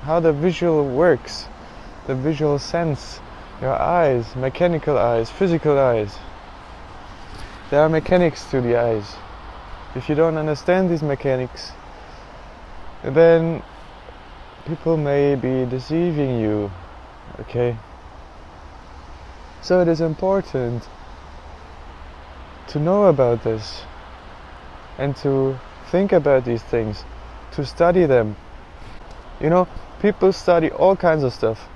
how the visual works, the visual sense, your eyes, mechanical eyes, physical eyes. There are mechanics to the eyes. If you don't understand these mechanics, then people may be deceiving you, okay? So it is important to know about this and to think about these things, to study them. You know, people study all kinds of stuff.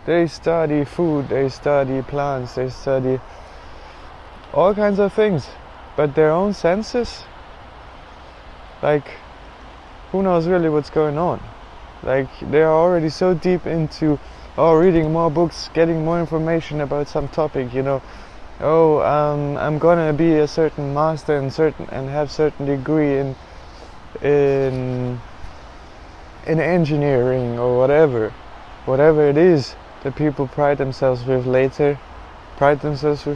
They study food, they study plants, they study all kinds of things, but their own senses, like, who knows really what's going on? Like, they are already so deep into reading more books, getting more information about some topic, you know. I'm gonna be a certain master and have certain degree in engineering or whatever it is that people pride themselves with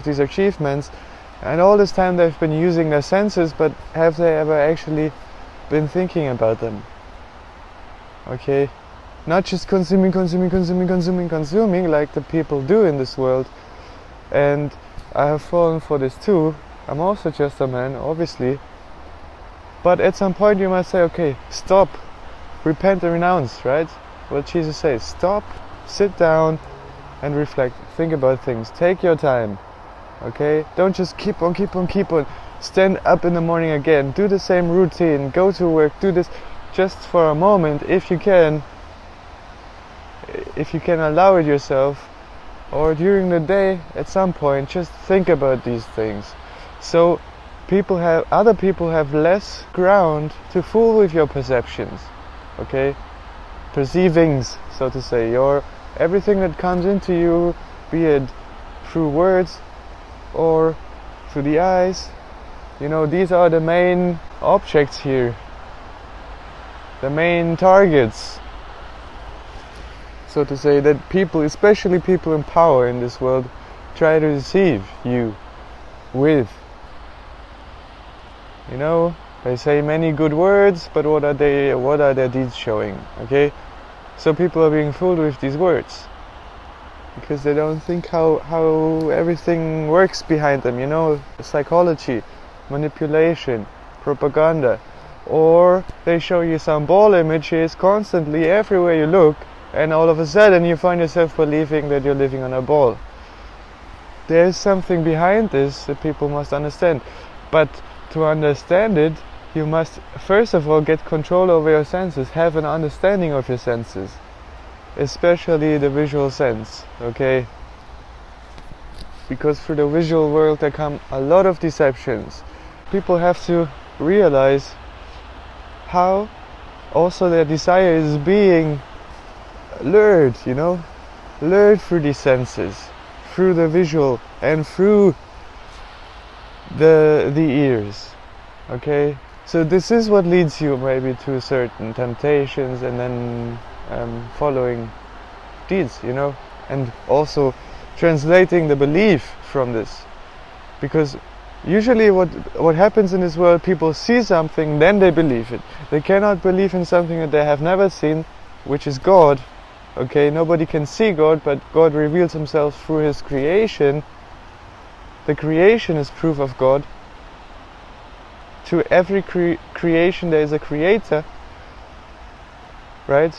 these achievements, and all this time they've been using their senses, but have they ever actually been thinking about them? Okay, not just consuming like the people do in this world. And I have fallen for this too. I'm also just a man, obviously, but at some point you must say, okay, stop, repent and renounce, right? What Jesus says, stop, sit down and reflect, think about things, take your time, okay? Don't just keep on, stand up in the morning again, do the same routine, go to work, do this just for a moment, if you can allow it yourself, or during the day at some point, just think about these things. So other people have less ground to fool with your perceptions, okay? Perceivings, so to say, everything that comes into you, be it through words or through the eyes. You know, these are the main objects here, the main targets, so to say, that people, especially people in power in this world, try to deceive you with. You know, they say many good words, but what are their deeds showing? Okay, so people are being fooled with these words because they don't think how everything works behind them. You know, psychology, manipulation, propaganda, or they show you some ball images constantly everywhere you look, and all of a sudden you find yourself believing that you're living on a ball. There is something behind this that people must understand, but to understand it, you must first of all get control over your senses, have an understanding of your senses, especially the visual sense, okay? Because through the visual world there come a lot of deceptions. People have to realize how also their desire is being lured, you know, lured through these senses, through the visual and through the ears, okay? So this is what leads you maybe to certain temptations and then following deeds, you know, and also translating the belief from this. Because usually what happens in this world, people see something, then they believe it. They cannot believe in something that they have never seen, which is God. Okay, nobody can see God, but God reveals himself through his creation. The creation is proof of God. To every creation there is a creator, right?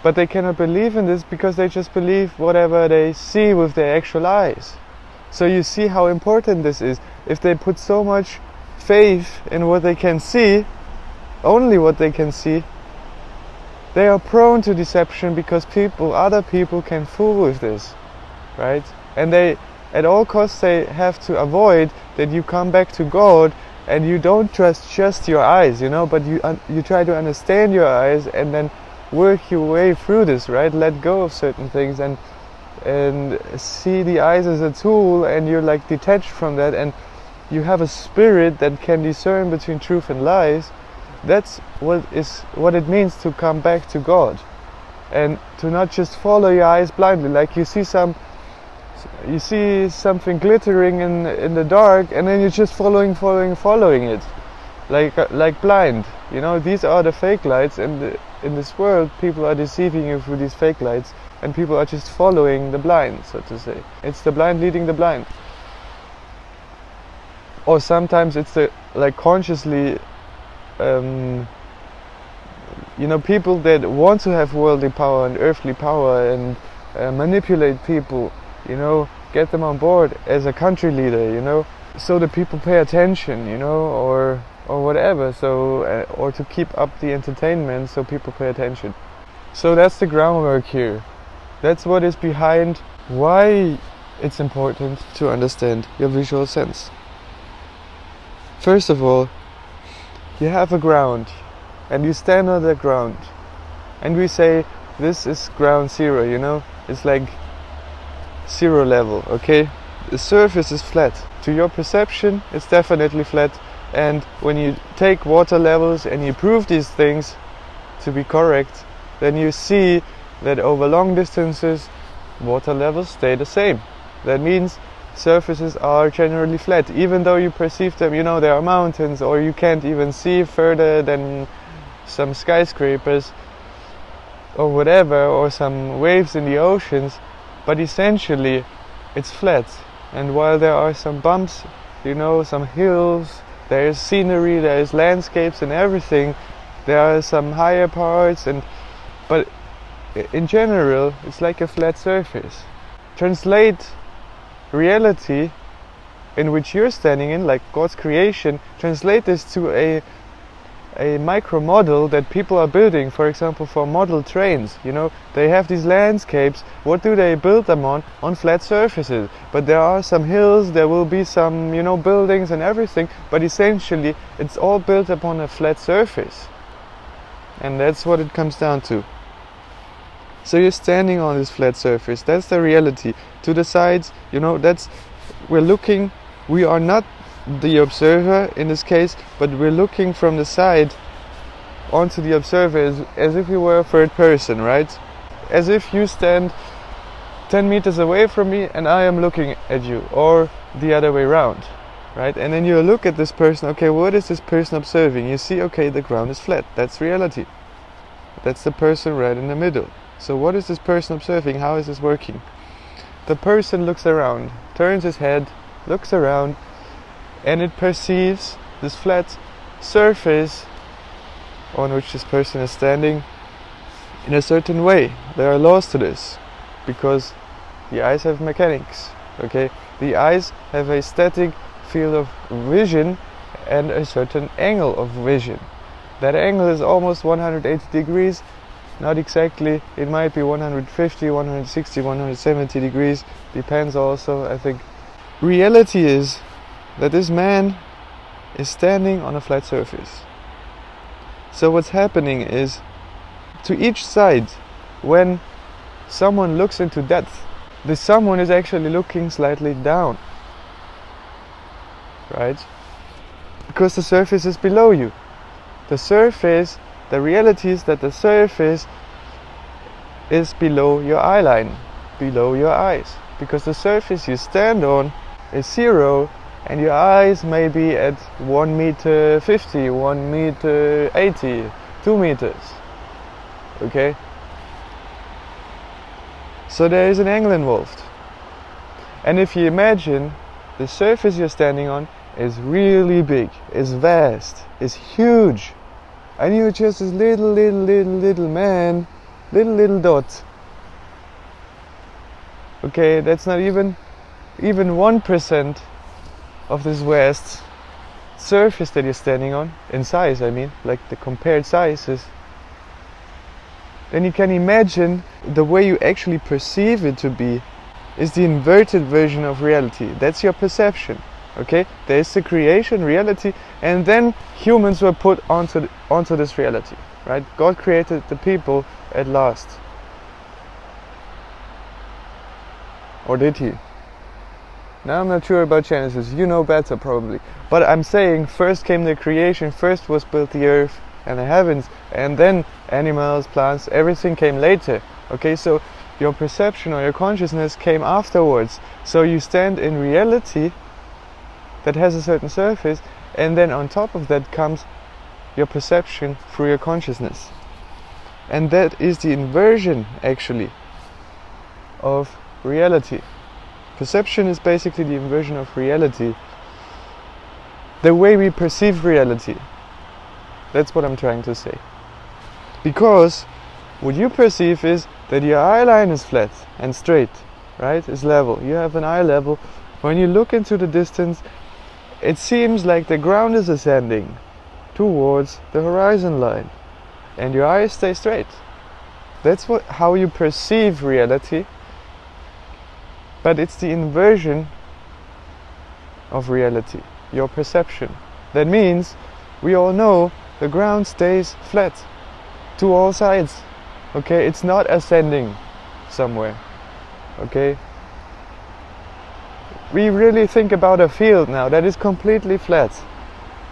But they cannot believe in this because they just believe whatever they see with their actual eyes. So you see how important this is. If they put so much faith in what they can see, only what they can see, they are prone to deception because other people can fool with this, right? And they, at all costs, they have to avoid that you come back to God and you don't trust just your eyes, you know, but you try to understand your eyes and then work your way through this, right? Let go of certain things and see the eyes as a tool, and you're like detached from that, and you have a spirit that can discern between truth and lies. That's what it means to come back to God, and to not just follow your eyes blindly. Like you see something glittering in the dark, and then you're just following it, like blind. You know, these are the fake lights, and in this world, people are deceiving you through these fake lights, and people are just following the blind, so to say. It's the blind leading the blind. Or sometimes it's the, like, consciously, people that want to have worldly power and earthly power and manipulate people, get them on board as a country leader, so that people pay attention, or whatever, so or to keep up the entertainment so people pay attention. So that's the groundwork here. That's what is behind why it's important to understand your visual sense. First of all, you have a ground, and you stand on that ground, and we say this is ground zero, it's like zero level, okay? The surface is flat. To your perception, it's definitely flat, and when you take water levels and you prove these things to be correct, then you see that over long distances water levels stay the same. That means surfaces are generally flat, even though you perceive them, there are mountains, or you can't even see further than some skyscrapers or whatever, or some waves in the oceans, but essentially it's flat. And while there are some bumps, some hills, there is scenery, there is landscapes and everything, there are some higher parts, but in general it's like a flat surface. Translate reality in which you're standing in, like God's creation, translate this to a micro model that people are building, for example, for model trains. They have these landscapes. What do they build them on? On flat surfaces. But there are some hills, there will be some, buildings and everything, but essentially it's all built upon a flat surface. And that's what it comes down to. So you're standing on this flat surface. That's the reality. To the sides, we are not the observer in this case, but we're looking from the side onto the observer as if you were a third person, right? As if you stand 10 meters away from me and I am looking at you, or the other way around, right? And then you look at this person, okay, what is this person observing? You see, okay, the ground is flat. That's reality. That's the person right in the middle. So what is this person observing? How is this working? The person looks around, turns his head, looks around, and it perceives this flat surface on which this person is standing in a certain way. There are laws to this, because the eyes have mechanics, okay? The eyes have a static field of vision and a certain angle of vision. That angle is almost 180 degrees, not exactly, it might be 150, 160, 170 degrees, depends also, I think. Reality is that this man is standing on a flat surface. So what's happening is, to each side, when someone looks into depth, the someone is actually looking slightly down, right? Because the surface is below you. The reality is that the surface is below your eye line, below your eyes, because the surface you stand on is zero, and your eyes may be at 1 meter 50, 1 meter 80, 2 meters. Okay? So there is an angle involved. And if you imagine the surface you're standing on is really big, is vast, is huge, and you're just this little man, little dot. Okay, that's not even 1% of this vast surface that you're standing on, in size, I mean, like the compared sizes. Then you can imagine the way you actually perceive it to be is the inverted version of reality. That's your perception, okay? There is the creation, reality, and then humans were put onto this reality, right? God created the people at last. Or did he? Now I'm not sure about Genesis, you know better probably. But I'm saying first came the creation, first was built the earth and the heavens, and then animals, plants, everything came later. Okay, so your perception or your consciousness came afterwards. So you stand in reality that has a certain surface, and then on top of that comes your perception through your consciousness. And that is the inversion, actually, of reality. Perception is basically the inversion of reality. The way we perceive reality. That's what I'm trying to say. Because what you perceive is that your eye line is flat and straight, right? It's level. You have an eye level. When you look into the distance, it seems like the ground is ascending towards the horizon line, and your eyes stay straight. That's how you perceive reality, but it's the inversion of reality, your perception. That means we all know the ground stays flat to all sides. Okay, it's not ascending somewhere. Okay, we really think about a field now that is completely flat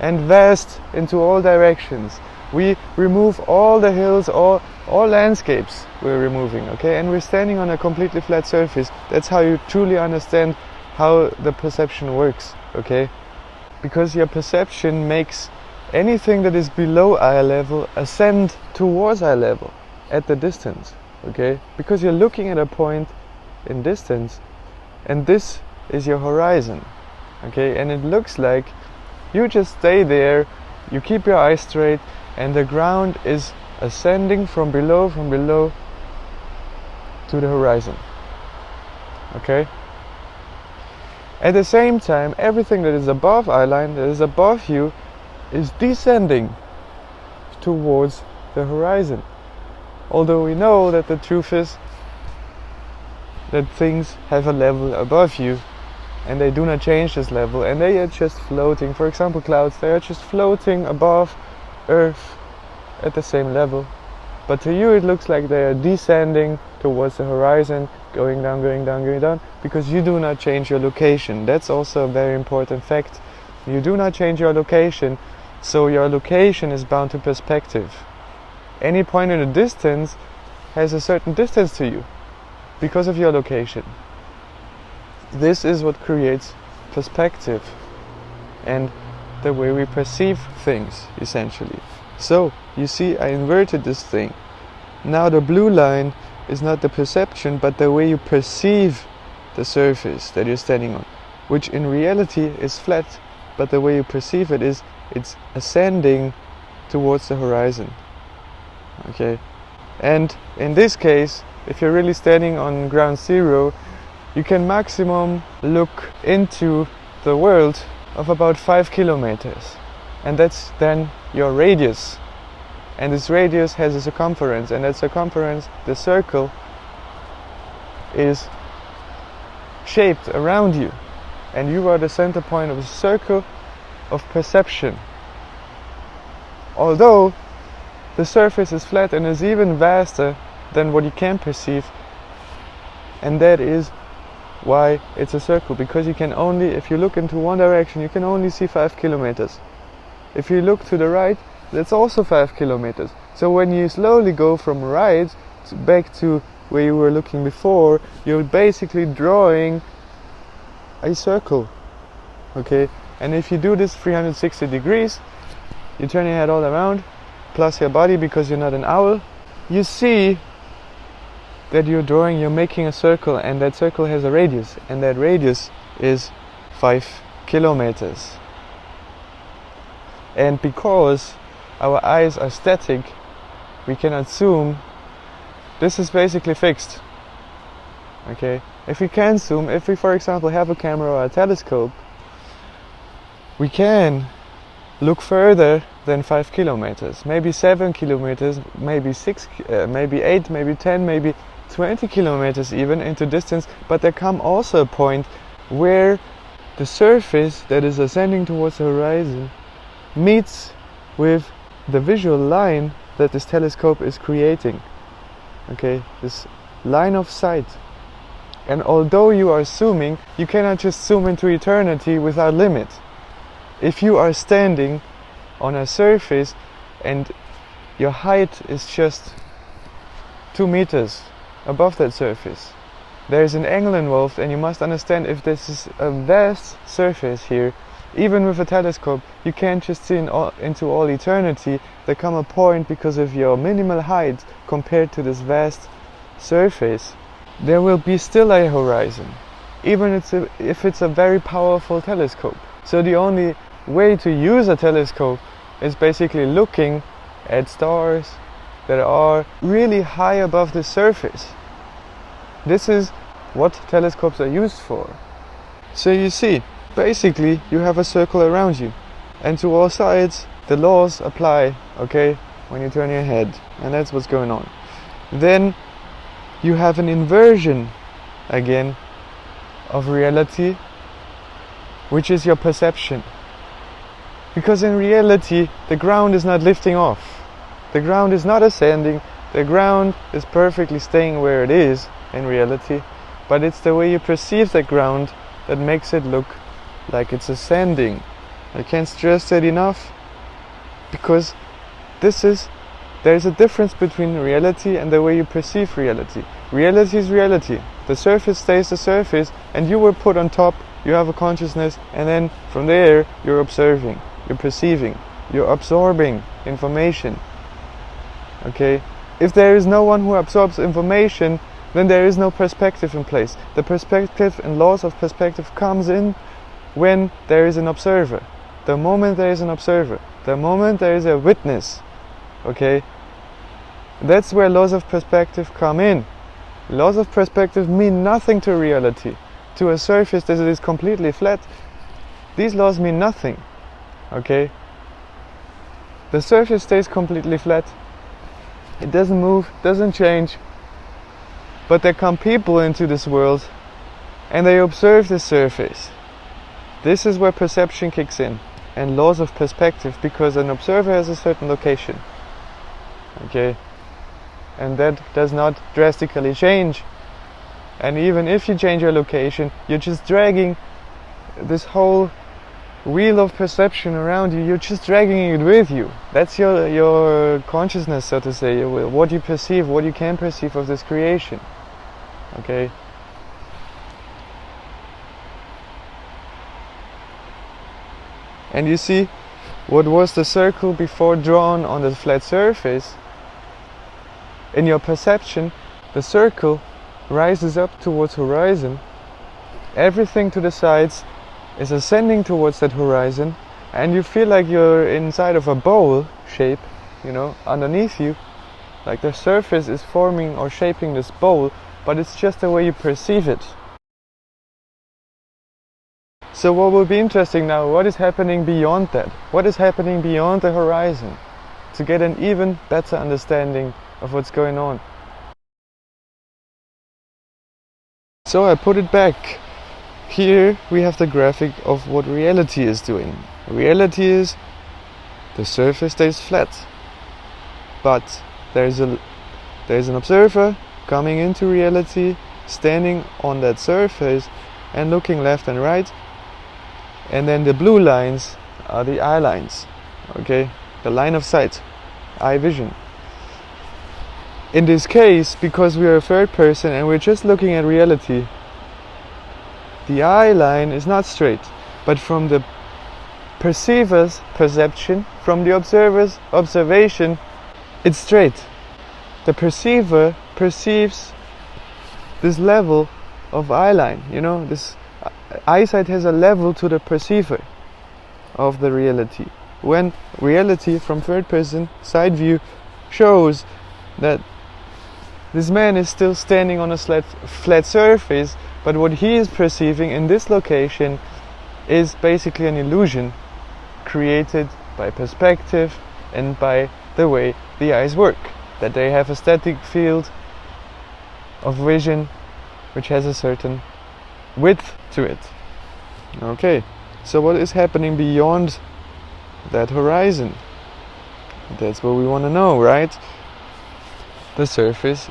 and vast into all directions. We remove all the hills, all landscapes we're removing, okay, and we're standing on a completely flat surface. That's how you truly understand how the perception works, okay? Because your perception makes anything that is below eye level ascend towards eye level at the distance, okay? Because you're looking at a point in distance, and this is your horizon, okay? And it looks like you just stay there, you keep your eyes straight, and the ground is ascending from below to the horizon, okay? At the same time, everything that is above eye line, that is above you, is descending towards the horizon. Although we know that the truth is that things have a level above you, and they do not change this level, and they are just floating. For example, clouds, they are just floating above Earth at the same level. But to you it looks like they are descending towards the horizon, going down, going down, going down, because you do not change your location. That's also a very important fact. You do not change your location, so your location is bound to perspective. Any point in the distance has a certain distance to you because of your location. This is what creates perspective and the way we perceive things, essentially. So, you see, I inverted this thing. Now the blue line is not the perception, but the way you perceive the surface that you're standing on, which in reality is flat, but the way you perceive it is it's ascending towards the horizon. Okay? And in this case, if you're really standing on ground zero, you can maximum look into the world of about 5 kilometers. And that's then your radius. And this radius has a circumference, and that circumference, the circle, is shaped around you. And you are the center point of a circle of perception. Although the surface is flat and is even vaster than what you can perceive, and that is why it's a circle, because you can only, if you look into one direction, you can only see 5 kilometers. If you look to the right, that's also 5 kilometers. So when you slowly go from right back to where you were looking before, you're basically drawing a circle. Okay? And if you do this 360 degrees, you turn your head all around, plus your body, because you're not an owl, you see that you're making a circle, and that circle has a radius, and that radius is 5 kilometers. And because our eyes are static, we cannot zoom. This is basically fixed. Okay? If we can zoom, if we for example have a camera or a telescope, we can look further than 5 kilometers, maybe 7 kilometers, maybe 6, maybe 8, maybe 10, maybe 20 kilometers even into distance. But there come also a point where the surface that is ascending towards the horizon meets with the visual line that this telescope is creating. Okay, this line of sight. And although you are zooming, you cannot just zoom into eternity without limit. If you are standing on a surface and your height is just 2 meters above that surface, there is an angle involved, and you must understand, if this is a vast surface here, Even with a telescope, you can't just see into all eternity. There come a point, because of your minimal height compared to this vast surface, there will be still a horizon, even if it's a very powerful telescope. So the only way to use a telescope is basically looking at stars that are really high above the surface. This is what telescopes are used for. So you see, basically you have a circle around you, and to all sides the laws apply, okay, when you turn your head, and that's what's going on. Then you have an inversion again of reality, which is your perception. Because in reality the ground is not lifting off, the ground is not ascending, the ground is perfectly staying where it is in reality, but it's the way you perceive the ground that makes it look like it's ascending. I can't stress that enough, because there's a difference between reality and the way you perceive reality. Reality is reality. The surface stays the surface, and you were put on top, you have a consciousness, and then from there you're observing, you're perceiving, you're absorbing information. Okay? If there is no one who absorbs information, then there is no perspective in place. The perspective and laws of perspective comes in when there is an observer. The moment there is an observer, the moment there is a witness, okay, that's where laws of perspective come in. Laws of perspective mean nothing to reality. To a surface that is completely flat, these laws mean nothing, okay? The surface stays completely flat. It doesn't move, doesn't change. But there come people into this world and they observe the surface. This is where perception kicks in, and laws of perspective, because an observer has a certain location. Okay? And that does not drastically change. And even if you change your location, you're just dragging this whole wheel of perception around you, you're just dragging it with you. That's your consciousness, so to say, what you perceive, what you can perceive of this creation. Okay? And you see, what was the circle before drawn on the flat surface? In your perception, the circle rises up towards horizon. Everything to the sides is ascending towards that horizon, and you feel like you're inside of a bowl shape, you know, underneath you. Like the surface is forming or shaping this bowl, but it's just the way you perceive it. So what will be interesting now, what is happening beyond that? What is happening beyond the horizon? To get an even better understanding of what's going on. So I put it back. Here we have the graphic of what reality is doing. Reality is the surface stays flat, but there's an observer coming into reality, standing on that surface and looking left and right, and then the blue lines are the eye lines, okay, the line of sight, eye vision. In this case, because we are a third person and we're just looking at reality, the eye line is not straight, but from the perceiver's perception, from the observer's observation, it's straight. The perceiver perceives this level of eye line, you know, this eyesight has a level to the perceiver of the reality. When reality from third person side view shows that this man is still standing on a flat surface, but what he is perceiving in this location is basically an illusion created by perspective and by the way the eyes work. That they have a static field of vision which has a certain width to it. Okay, so what is happening beyond that horizon? That's what we want to know, right? The surface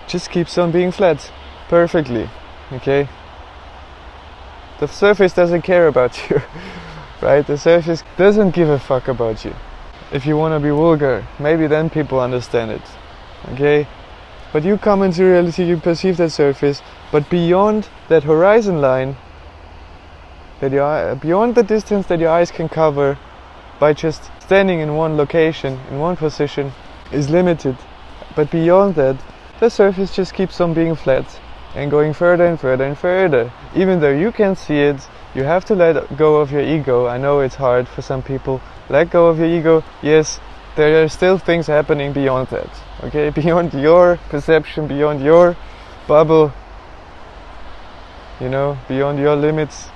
just keeps on being flat perfectly, okay? The surface doesn't care about you, right? The surface doesn't give a fuck about you. If you want to be vulgar, maybe then people understand it, okay? But you come into reality, you perceive that surface, but beyond that horizon line, that beyond the distance that your eyes can cover by just standing in one location, in one position, is limited. But beyond that, the surface just keeps on being flat and going further and further and further. Even though you can see it, you have to let go of your ego. I know it's hard for some people. Let go of your ego. Yes, there are still things happening beyond that. Okay, beyond your perception, beyond your bubble, you know, beyond your limits,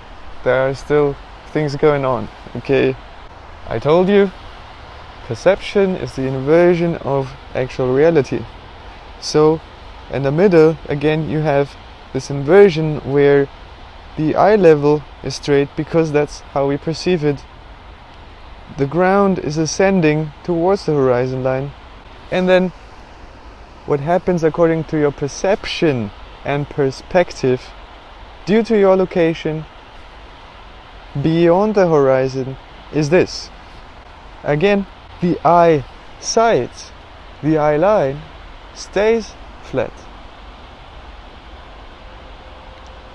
there are still things going on. Okay, I told you, perception is the inversion of actual reality. So in the middle, again, you have this inversion where the eye level is straight because that's how we perceive it. The ground is ascending towards the horizon line, and then what happens according to your perception and perspective, due to your location beyond the horizon, is this. Again, the eye sight, the eye line stays flat.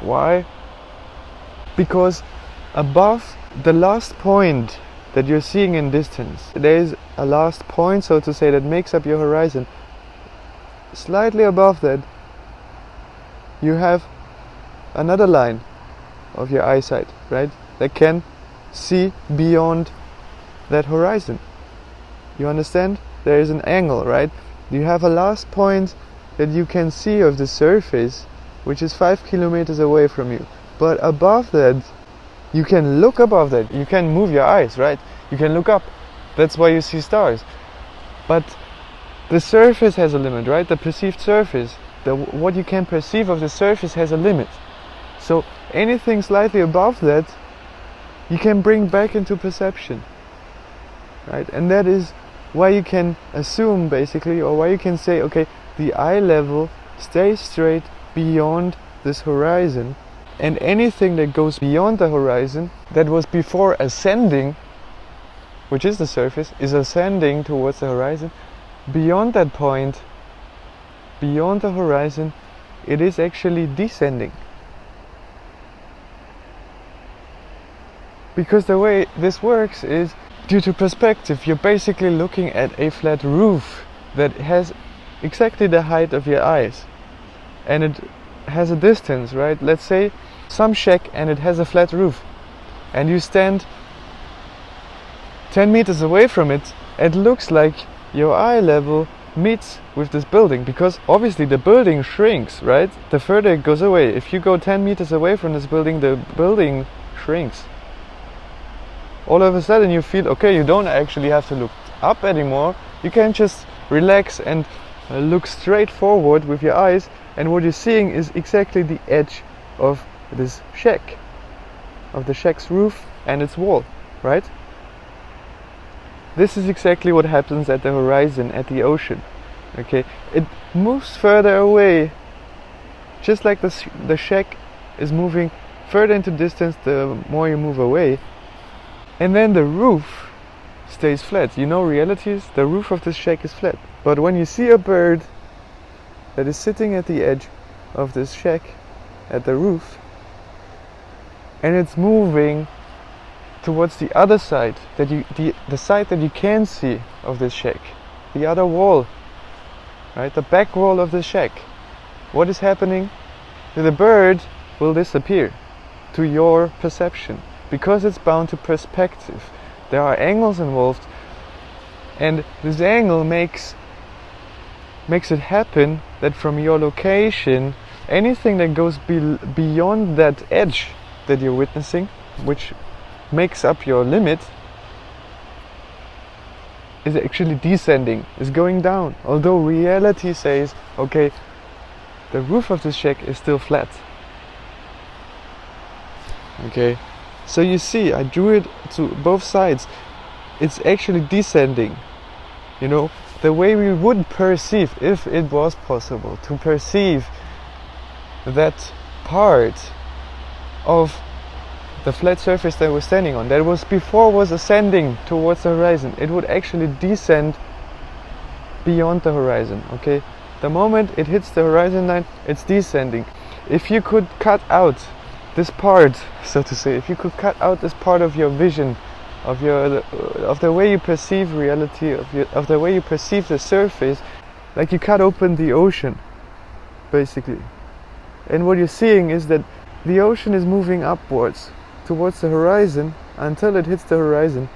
Why? Because above the last point that you're seeing in distance, there is a last point, so to say, that makes up your horizon. Slightly above that, you have another line of your eyesight, right, that can see beyond that horizon. You understand? There is an angle, right? You have a last point that you can see of the surface, which is 5 kilometers away from you. But above that, you can look above that. You can move your eyes, right? You can look up. That's why you see stars. But the surface has a limit, right? The perceived surface, what you can perceive of the surface has a limit. So anything slightly above that, you can bring back into perception, right? And that is why you can assume, basically, or why you can say, okay, the eye level stays straight beyond this horizon, and anything that goes beyond the horizon, that was before ascending, which is the surface, is ascending towards the horizon. Beyond that point, beyond the horizon, it is actually descending. Because the way this works is due to perspective. You're basically looking at a flat roof that has exactly the height of your eyes, and it has a distance, right? Let's say some shack and it has a flat roof, and you stand 10 meters away from it. It looks like your eye level meets with this building, because obviously the building shrinks, right? The further it goes away. If you go 10 meters away from this building, the building shrinks. All of a sudden you feel, okay, you don't actually have to look up anymore. You can just relax and look straight forward with your eyes, and what you're seeing is exactly the edge of this shack, of the shack's roof and its wall, right? This is exactly what happens at the horizon, at the ocean. Okay, it moves further away, just like the shack is moving further into distance the more you move away. And then the roof stays flat. You know, realities, the roof of this shack is flat. But when you see a bird that is sitting at the edge of this shack, at the roof, and it's moving towards the other side, the side that you can see of this shack, the other wall, right, the back wall of the shack, what is happening? The bird will disappear to your perception, because it's bound to perspective. There are angles involved, and this angle makes it happen that from your location, anything that goes beyond that edge that you're witnessing, which makes up your limit, is actually descending, is going down. Although reality says, okay, the roof of this shack is still flat. Okay, so you see, I drew it to both sides. It's actually descending. You know, the way we would perceive, if it was possible to perceive that part of the flat surface that we're standing on, that was before was ascending towards the horizon, it would actually descend beyond the horizon. Okay, the moment it hits the horizon line, it's descending. If you could cut out this part, so to say, if you could cut out this part of your vision, of the way you perceive reality, of the way you perceive the surface, like you cut open the ocean, basically. And what you're seeing is that the ocean is moving upwards towards the horizon until it hits the horizon,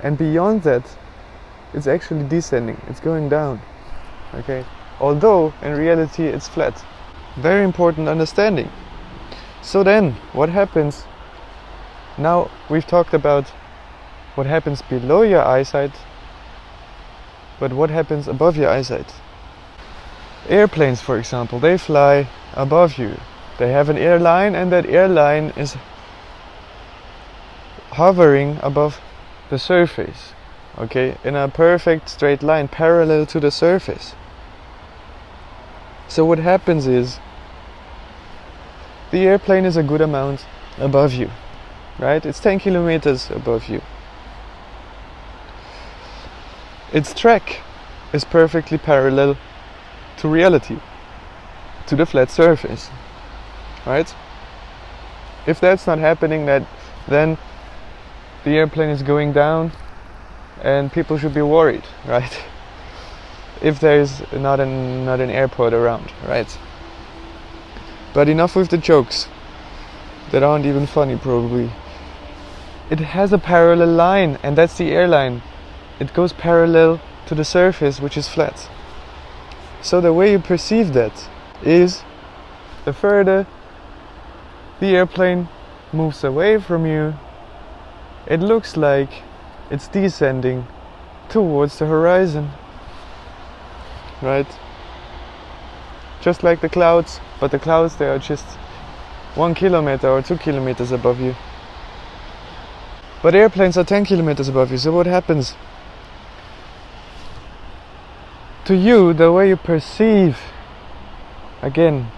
and beyond that it's actually descending, it's going down, okay? Although in reality it's flat. Very important understanding. So then, what happens? Now we've talked about what happens below your eyesight, but what happens above your eyesight? Airplanes, for example, they fly above you. They have an airline, and that airline is hovering above the surface, okay, in a perfect straight line parallel to the surface. So what happens is the airplane is a good amount above you, right? It's 10 kilometers above you. Its track is perfectly parallel to reality, to the flat surface, right? If that's not happening, then the airplane is going down and people should be worried, right? If there's not an airport around, right? But enough with the jokes that aren't even funny, probably. It has a parallel line, and that's the airline. It goes parallel to the surface, which is flat. So the way you perceive that is, the further the airplane moves away from you, it looks like it's descending towards the horizon, right? Just like the clouds, but the clouds, they are just 1 kilometer or 2 kilometers above you. But airplanes are 10 kilometers above you. So what happens? To you, the way you perceive, again,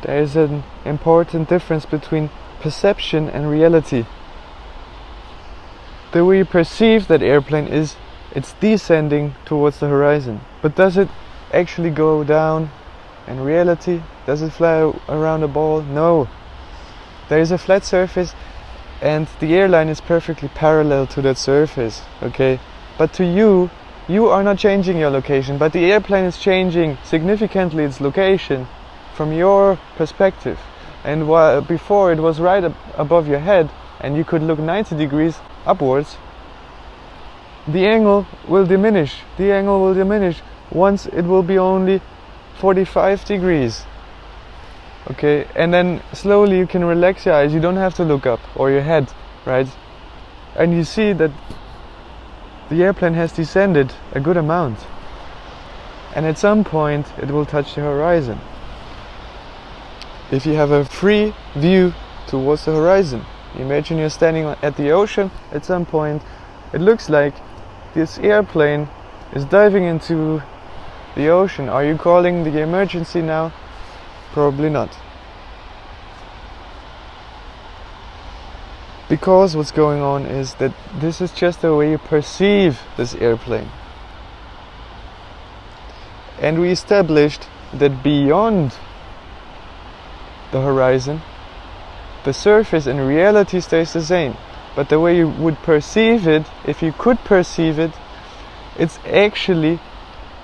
there is an important difference between perception and reality. The way you perceive that airplane is, it's descending towards the horizon. But does it actually go down in reality? Does it fly around a ball? No. There is a flat surface, and the airline is perfectly parallel to that surface, okay? But to you, you are not changing your location, but the airplane is changing significantly its location from your perspective. And while before it was right above your head and you could look 90 degrees upwards, the angle will diminish. The angle will diminish. Once it will be only 45 degrees. Okay, and then slowly you can relax your eyes. You don't have to look up, or your head, right? And you see that the airplane has descended a good amount, and at some point it will touch the horizon. If you have a free view towards the horizon, imagine you're standing at the ocean. At some point it looks like this airplane is diving into the ocean. Are you calling the emergency now? Probably not. Because what's going on is that this is just the way you perceive this airplane. And we established that beyond the horizon, the surface in reality stays the same. But the way you would perceive it, if you could perceive it, it's actually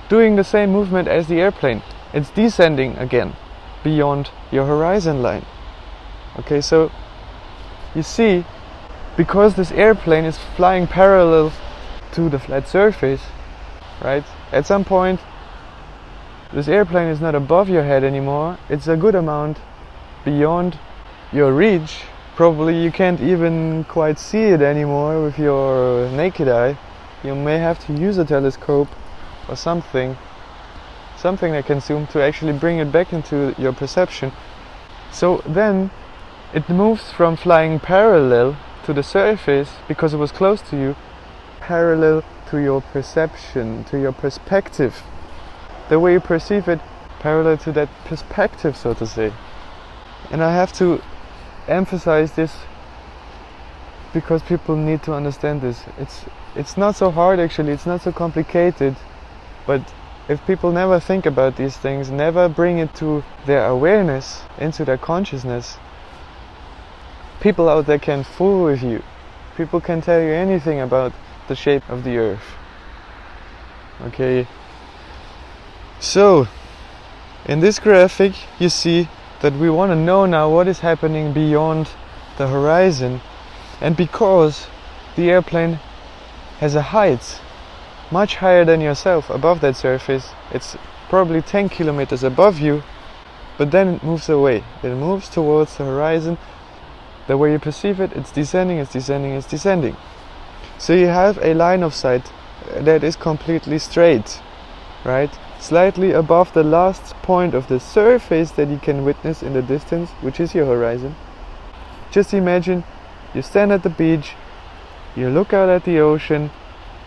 doing the same movement as the airplane. It's descending again beyond your horizon line. Okay, so you see, because this airplane is flying parallel to the flat surface, right? At some point this airplane is not above your head anymore. It's a good amount beyond your reach. Probably you can't even quite see it anymore with your naked eye. You may have to use a telescope or something that can zoom to actually bring it back into your perception. So then it moves from flying parallel to the surface, because it was close to you, parallel to your perception, to your perspective. The way you perceive it, parallel to that perspective, so to say. And I have to emphasize this because people need to understand this. It's not so hard, actually, it's not so complicated, but if people never think about these things, never bring it to their awareness, into their consciousness, People out there can fool with you. People can tell you anything about the shape of the earth. Okay. So, in this graphic you see that we want to know now what is happening beyond the horizon, and because the airplane has a height much higher than yourself above that surface, it's probably 10 kilometers above you, but then it moves away. It moves towards the horizon. The way you perceive it, it's descending, it's descending, it's descending. So you have a line of sight that is completely straight, right? Slightly above the last point of the surface that you can witness in the distance, which is your horizon. Just imagine you stand at the beach, you look out at the ocean,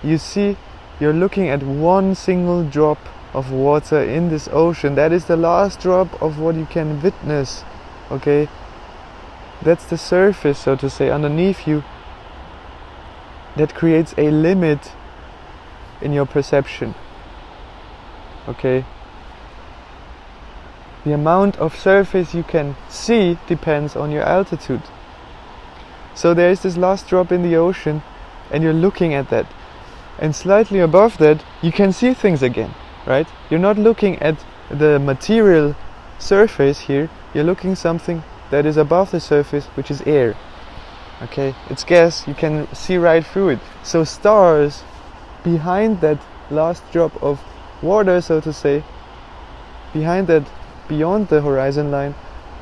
you see you're looking at one single drop of water in this ocean. That is the last drop of what you can witness, okay? That's the surface, so to say, underneath you, that creates a limit in your perception, okay? The amount of surface you can see depends on your altitude. So there is this last drop in the ocean, and you're looking at that, and slightly above that you can see things again, right? You're not looking at the material surface here, you're looking something that is above the surface, which is air. Okay, it's gas, you can see right through it. So stars behind that last drop of water, so to say, behind that, beyond the horizon line,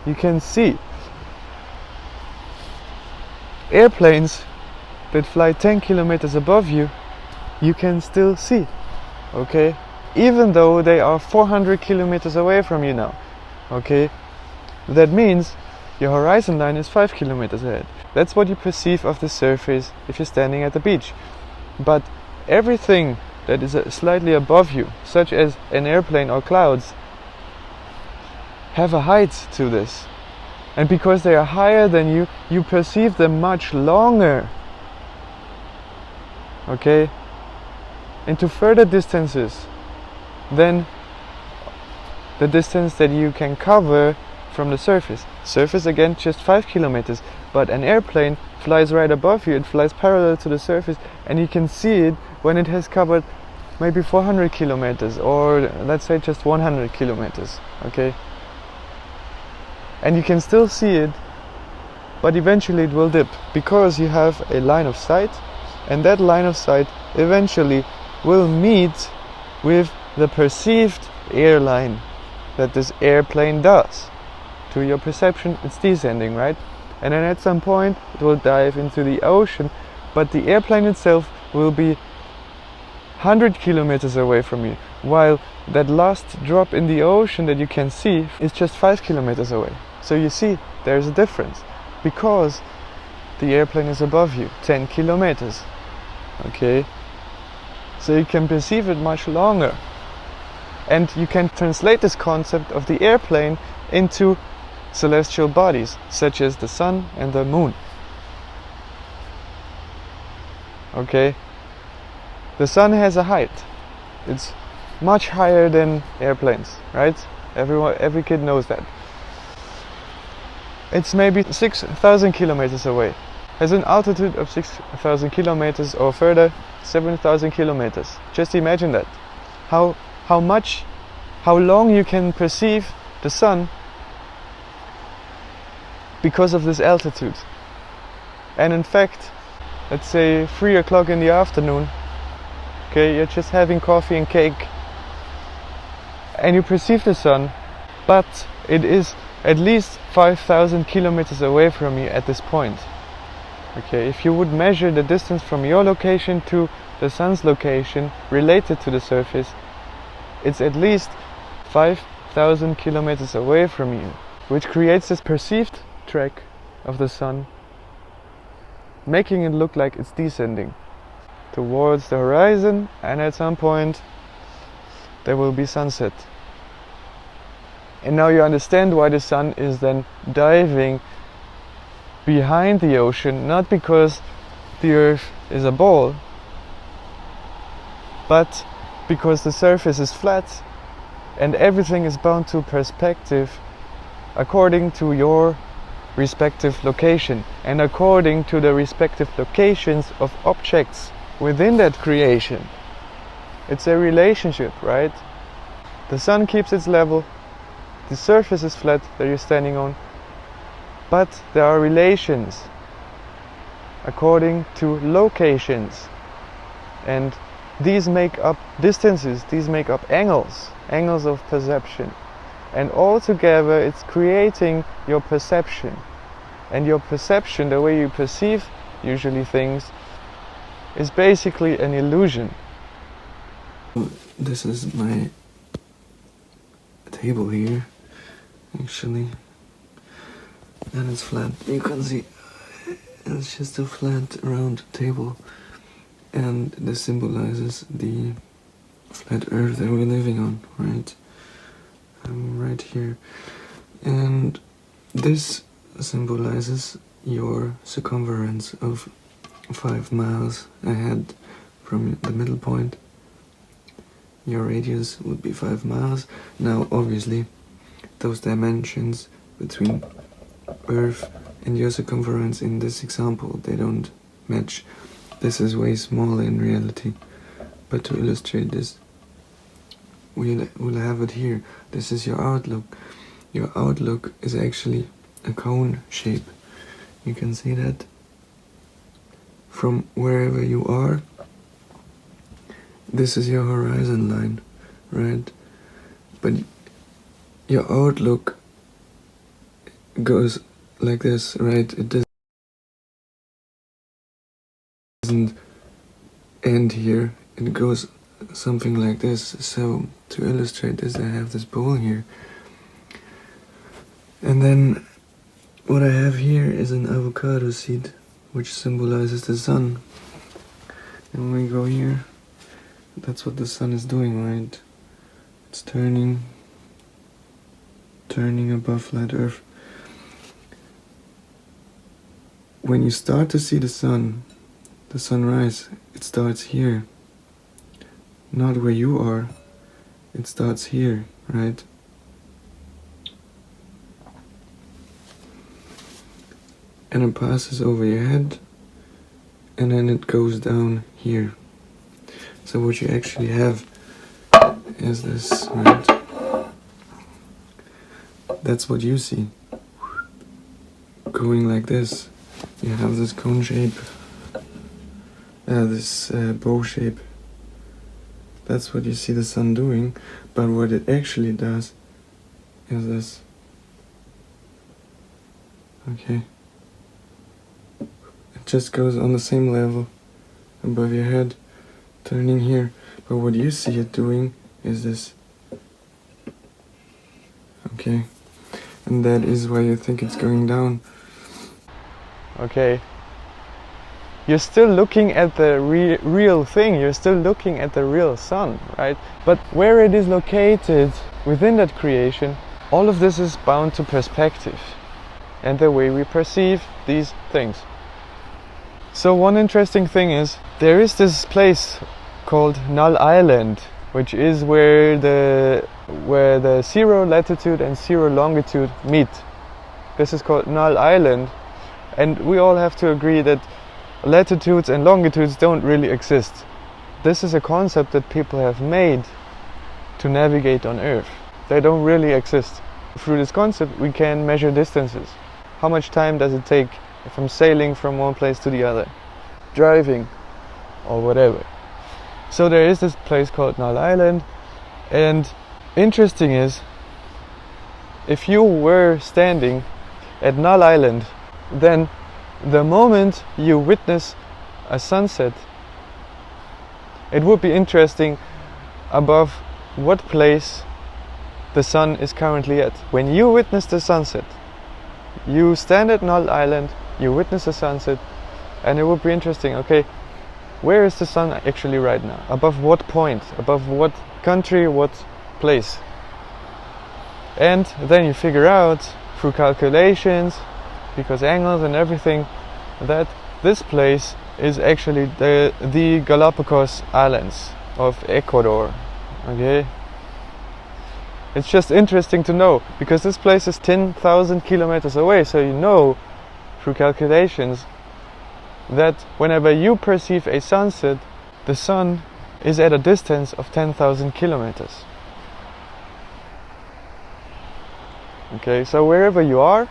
you can see. Airplanes that fly 10 kilometers above you, you can still see, okay? Even though they are 400 kilometers away from you now, okay? That means your horizon line is 5 kilometers ahead. That's what you perceive of the surface if you're standing at the beach. But everything that is slightly above you, such as an airplane or clouds, have a height to this. And because they are higher than you, you perceive them much longer. Okay? Into further distances than the distance that you can cover from the surface. Surface again, just 5 kilometers, but an airplane flies right above you, it flies parallel to the surface, and you can see it when it has covered maybe 400 kilometers, or let's say just 100 kilometers, okay? And you can still see it, but eventually it will dip, because you have a line of sight, and that line of sight eventually will meet with the perceived airline that this airplane does. To your perception, it's descending, right? And then at some point it will dive into the ocean, but the airplane itself will be 100 kilometers away from you, while that last drop in the ocean that you can see is just 5 kilometers away. So you see, there's a difference, because the airplane is above you 10 kilometers, okay? So you can perceive it much longer, and you can translate this concept of the airplane into celestial bodies, such as the sun and the moon. Okay? The sun has a height. It's much higher than airplanes, right? Every kid knows that. It's maybe 6,000 kilometers away. Has an altitude of 6,000 kilometers, or further 7,000 kilometers. Just imagine that. How long you can perceive the sun because of this altitude. And in fact, let's say 3 o'clock in the afternoon, okay, you're just having coffee and cake, and you perceive the sun, but it is at least 5,000 kilometers away from you at this point. Okay, if you would measure the distance from your location to the sun's location related to the surface, it's at least 5,000 kilometers away from you, which creates this perceived track of the sun, making it look like it's descending towards the horizon, and at some point there will be sunset. And now you understand why the sun is then diving behind the ocean, not because the earth is a ball, but because the surface is flat and everything is bound to perspective according to your respective location, and according to the respective locations of objects within that creation. It's a relationship, right? The sun keeps its level, the surface is flat that you're standing on, but there are relations according to locations, and these make up distances, these make up angles of perception, and all together it's creating your perception. And your perception, the way you perceive usually things, is basically an illusion. This is my table here, actually, and it's flat. You can see it's just a flat round table, and this symbolizes the flat earth that we're living on, right? Right here. And this symbolizes your circumference of 5 miles ahead from the middle point. Your radius would be 5 miles. Now obviously those dimensions between Earth and your circumference in this example, they don't match. This is way smaller in reality, but to illustrate this, we'll have it here. This is your outlook. Your outlook is actually a cone shape. You can see that from wherever you are. This is your horizon line, right? But your outlook goes like this, right? It doesn't end here. It goes something like this. So to illustrate this, I have this bowl here, and then what I have here is an avocado seed, which symbolizes the sun. And when we go here, that's what the sun is doing, right? It's turning above flat Earth. When you start to see the sunrise, it starts here. Not where you are, it starts here, right? And it passes over your head, and then it goes down here. So what you actually have is this, right? That's what you see. Going like this. You have this cone shape, this bow shape. That's what you see the sun doing, but what it actually does is this. Okay. It just goes on the same level above your head, turning here, but what you see it doing is this. Okay, and that is why you think it's going down. Okay, you're still looking at the real thing, you're still looking at the real sun, right? But where it is located within that creation, all of this is bound to perspective and the way we perceive these things. So one interesting thing is, there is this place called Null Island, which is where the 0 latitude and 0 longitude meet. This is called Null Island, and we all have to agree that latitudes and longitudes don't really exist. This is a concept that people have made to navigate on Earth. They don't really exist. Through this concept we can measure distances. How much time does it take if I'm sailing from one place to the other, driving or whatever. So there is this place called Null Island, and interesting is, if you were standing at Null Island, then the moment you witness a sunset, it would be interesting above what place the sun is currently at. When you witness the sunset, you stand at Null Island, you witness the sunset, and it would be interesting, okay, where is the sun actually right now? Above what point? Above what country? What place? And then you figure out through calculations, because angles and everything, that this place is actually the Galapagos Islands of Ecuador. Okay, It's just interesting to know, because this place is 10,000 kilometers away, so you know through calculations that whenever you perceive a sunset, the sun is at a distance of 10,000 kilometers. Okay, so wherever you are,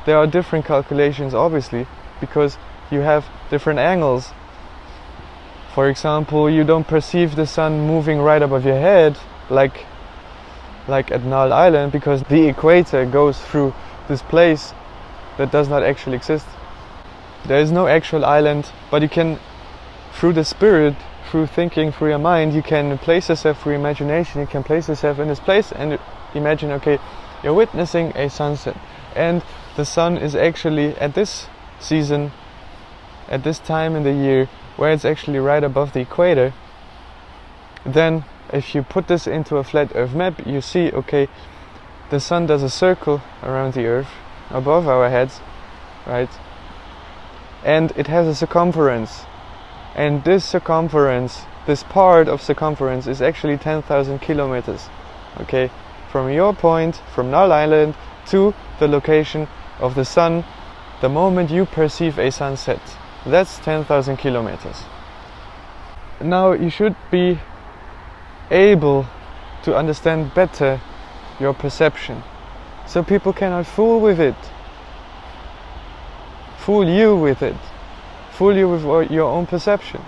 there are different calculations, obviously, because you have different angles. For example, you don't perceive the sun moving right above your head like at Null Island, because the equator goes through this place that does not actually exist. There is no actual island, but you can, through the spirit, through thinking, through your mind, you can place yourself through imagination, you can place yourself in this place and imagine, okay, you're witnessing a sunset, and the sun is actually at this season, at this time in the year, where it's actually right above the equator. Then if you put this into a flat earth map, you see, okay, the sun does a circle around the earth above our heads, right? And it has a circumference, and this circumference, this part of circumference, is actually 10,000 kilometers, okay, from your point, from Null Island, to the location of the sun the moment you perceive a sunset. That's 10,000 kilometers. Now you should be able to understand better your perception, so people cannot fool with it, fool you with it, fool you with your own perception.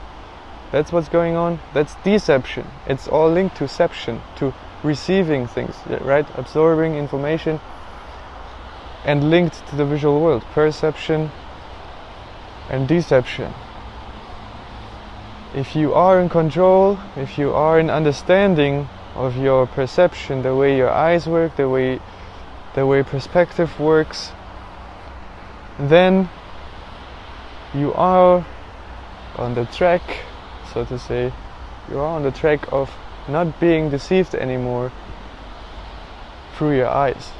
That's what's going on. That's deception. It's all linked to ception, to receiving things, right? Absorbing information and linked to the visual world. Perception and deception. If you are in control, if you are in understanding of your perception, the way your eyes work, the way perspective works, then you are on the track, so to say, you are on the track of not being deceived anymore through your eyes.